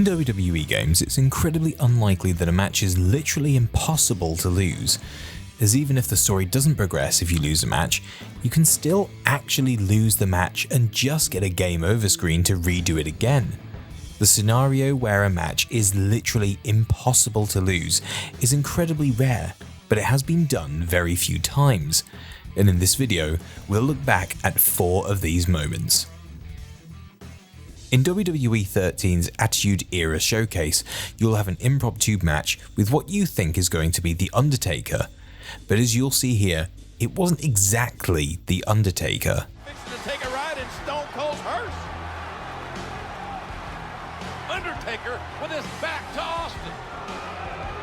In WWE Games, it's incredibly unlikely that a match is literally impossible to lose, as even if the story doesn't progress if you lose a match, you can still actually lose the match and just get a game over screen to redo it again. The scenario where a match is literally impossible to lose is incredibly rare, but it has been done very few times, and in this video, we'll look back at 4 of these moments. In WWE 13's Attitude Era Showcase, you'll have an impromptu match with what you think is going to be The Undertaker, but as you'll see here, it wasn't exactly The Undertaker. Fixing to take a ride in Stone Cold's hearse. Undertaker with his back to Austin.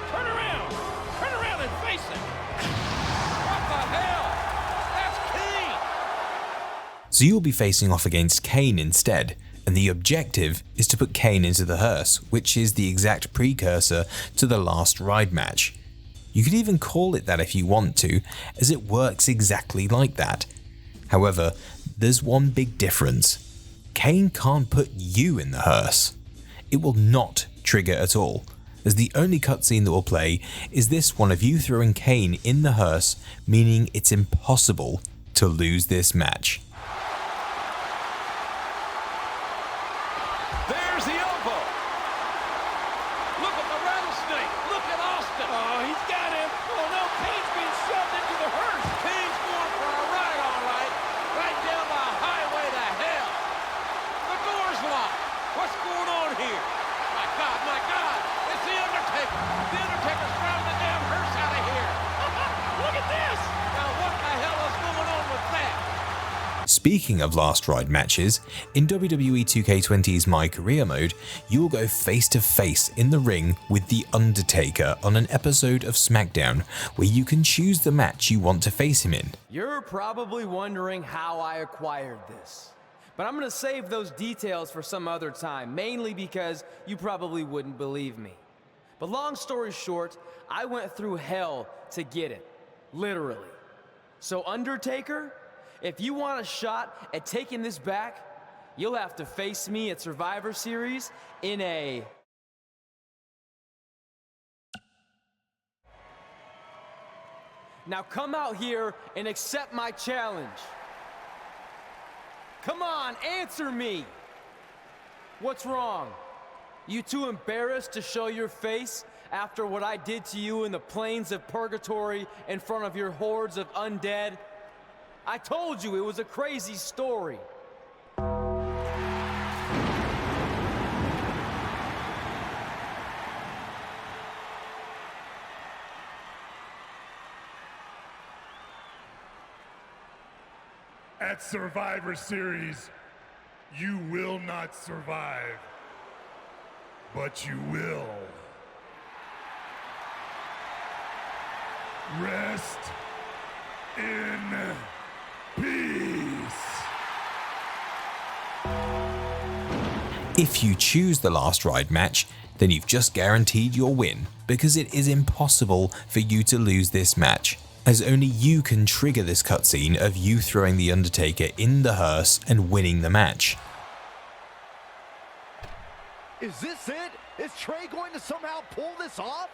Turn around and face him. What the hell? That's Kane. So you'll be facing off against Kane instead, and the objective is to put Kane into the hearse, which is the exact precursor to the last ride match. You could even call it that if you want to, as it works exactly like that. However, there's one big difference. Kane can't put you in the hearse. It will not trigger at all, as the only cutscene that will play is this one of you throwing Kane in the hearse, meaning it's impossible to lose this match. There's the elbow. Look at the rattlesnake. Look at Austin. Oh, he's got him. Oh, no, Kane's being shoved into the hearse. Kane's going for a ride, all right. Right down the highway to hell. The door's locked. What's going on here? My God. It's the Undertaker. The Undertaker's driving the damn hearse out of here. Look at this. Now, what the hell is going on with that? Speaking of last ride matches, in WWE 2K20's MyCareer mode, you will go face to face in the ring with The Undertaker on an episode of SmackDown, where you can choose the match you want to face him in. You're probably wondering how I acquired this, but I'm gonna save those details for some other time, mainly because you probably wouldn't believe me. But long story short, I went through hell to get it, literally. So Undertaker, if you want a shot at taking this back, you'll have to face me at Survivor Series in a... Now come out here and accept my challenge. Come on, answer me! What's wrong? You too embarrassed to show your face after what I did to you in the plains of purgatory in front of your hordes of undead? I told you it was a crazy story. At Survivor Series, you will not survive, but you will. Rest in peace. If you choose the last ride match, then you've just guaranteed your win, because it is impossible for you to lose this match, as only you can trigger this cutscene of you throwing The Undertaker in the hearse and winning the match. Is this it? Is Trey going to somehow pull this off?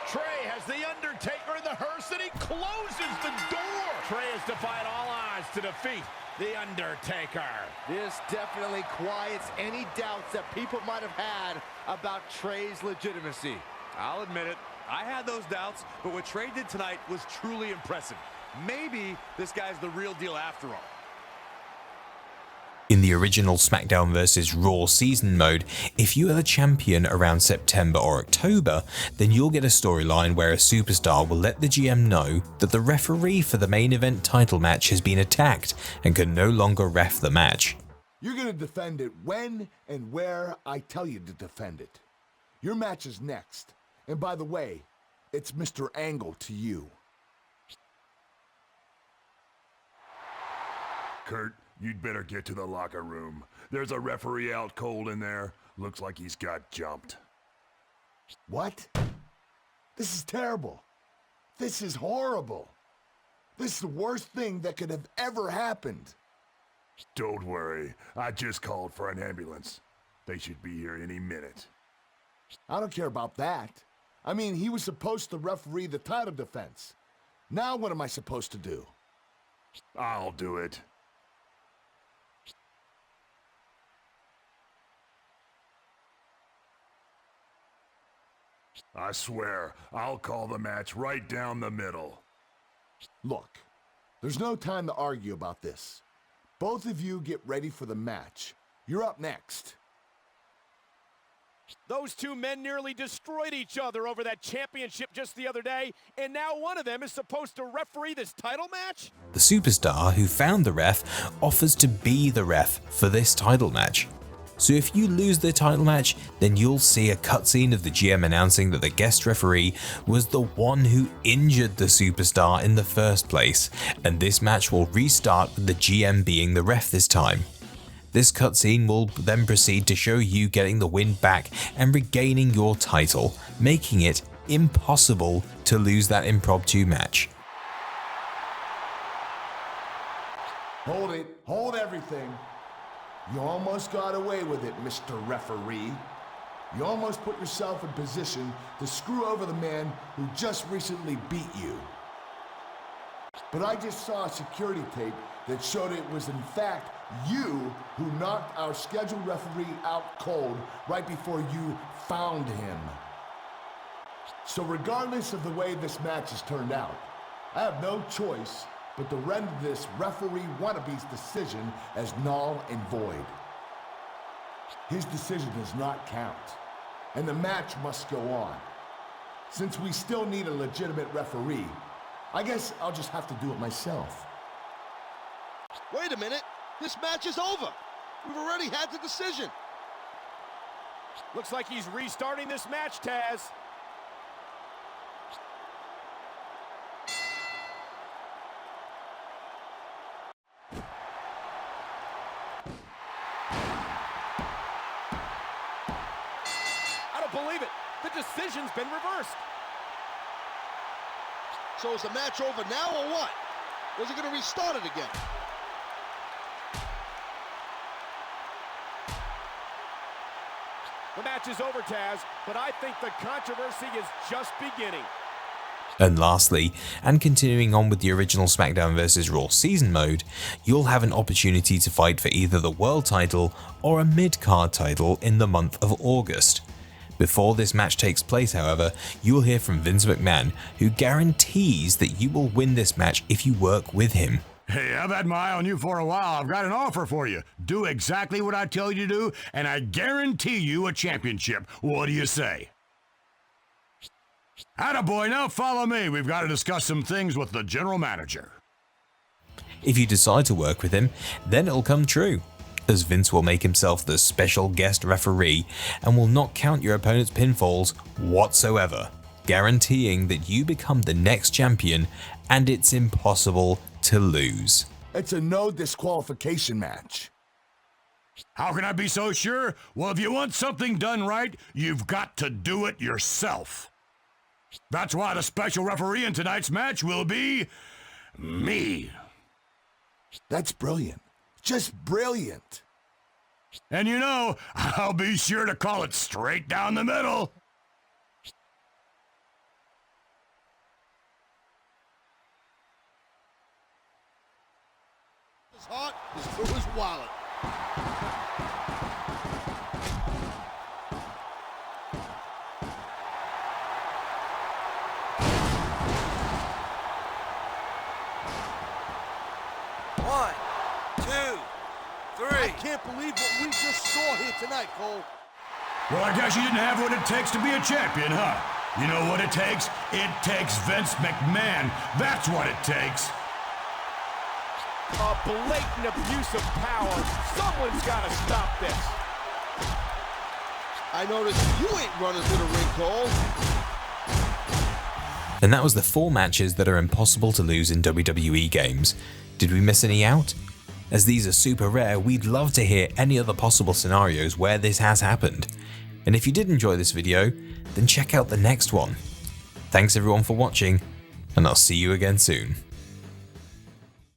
Trey has the Undertaker in the hearse and he closes the door. Trey has defied all odds to defeat the Undertaker. This definitely quiets any doubts that people might have had about Trey's legitimacy. I'll admit it, I had those doubts, but what Trey did tonight was truly impressive. Maybe this guy's the real deal after all. In the original SmackDown vs. Raw season mode, if you are the champion around September or October, then you'll get a storyline where a superstar will let the GM know that the referee for the main event title match has been attacked and can no longer ref the match. You're gonna defend it when and where I tell you to defend it. Your match is next. And by the way, it's Mr. Angle to you. Kurt, you'd better get to the locker room. There's a referee out cold in there. Looks like he's got jumped. What? This is terrible. This is horrible. This is the worst thing that could have ever happened. Don't worry, I just called for an ambulance. They should be here any minute. I don't care about that. I mean, he was supposed to referee the title defense. Now what am I supposed to do? I'll do it. I swear, I'll call the match right down the middle. Look, there's no time to argue about this. Both of you get ready for the match. You're up next. Those two men nearly destroyed each other over that championship just the other day, and now one of them is supposed to referee this title match? The superstar who found the ref offers to be the ref for this title match. So if you lose the title match, then you'll see a cutscene of the GM announcing that the guest referee was the one who injured the superstar in the first place, and this match will restart with the GM being the ref this time. This cutscene will then proceed to show you getting the win back and regaining your title, making it impossible to lose that impromptu match. Hold it. Hold everything. You almost got away with it, Mr. Referee. You almost put yourself in position to screw over the man who just recently beat you. But I just saw a security tape that showed it was in fact you who knocked our scheduled referee out cold right before you found him. So regardless of the way this match has turned out, I have no choice but to render this referee wannabe's decision as null and void. His decision does not count, and the match must go on. Since we still need a legitimate referee, I guess I'll just have to do it myself. Wait a minute. This match is over. We've already had the decision. Looks like he's restarting this match, Taz. I don't believe it. The decision's been reversed. So is the match over now or what? Or is it going to restart it again? The match is over, Taz, but I think the controversy is just beginning. And lastly, and continuing on with the original SmackDown vs. Raw season mode, you'll have an opportunity to fight for either the world title or a mid-card title in the month of August. Before this match takes place, however, you will hear from Vince McMahon, who guarantees that you will win this match if you work with him. Hey, I've had my eye on you for a while. I've got an offer for you. Do exactly what I tell you to do, and I guarantee you a championship. What do you say? Attaboy, now follow me. We've got to discuss some things with the general manager. If you decide to work with him, then it'll come true, as Vince will make himself the special guest referee and will not count your opponent's pinfalls whatsoever, guaranteeing that you become the next champion and it's impossible to lose. It's a no disqualification match. How can I be so sure? Well, if you want something done right, you've got to do it yourself. That's why the special referee in tonight's match will be me. That's brilliant. Just brilliant. And you know, I'll be sure to call it straight down the middle. His heart is through his wallet. One, two, three. I can't believe what we just saw here tonight, Cole. Well, I guess you didn't have what it takes to be a champion, huh? You know what it takes? It takes Vince McMahon. That's what it takes. A blatant abuse of power. Someone's got to stop this. I noticed you ain't running to the ring, Cole. And that was the 4 matches that are impossible to lose in WWE Games. Did we miss any out? As these are super rare, we'd love to hear any other possible scenarios where this has happened. And if you did enjoy this video, then check out the next one. Thanks everyone for watching, and I'll see you again soon.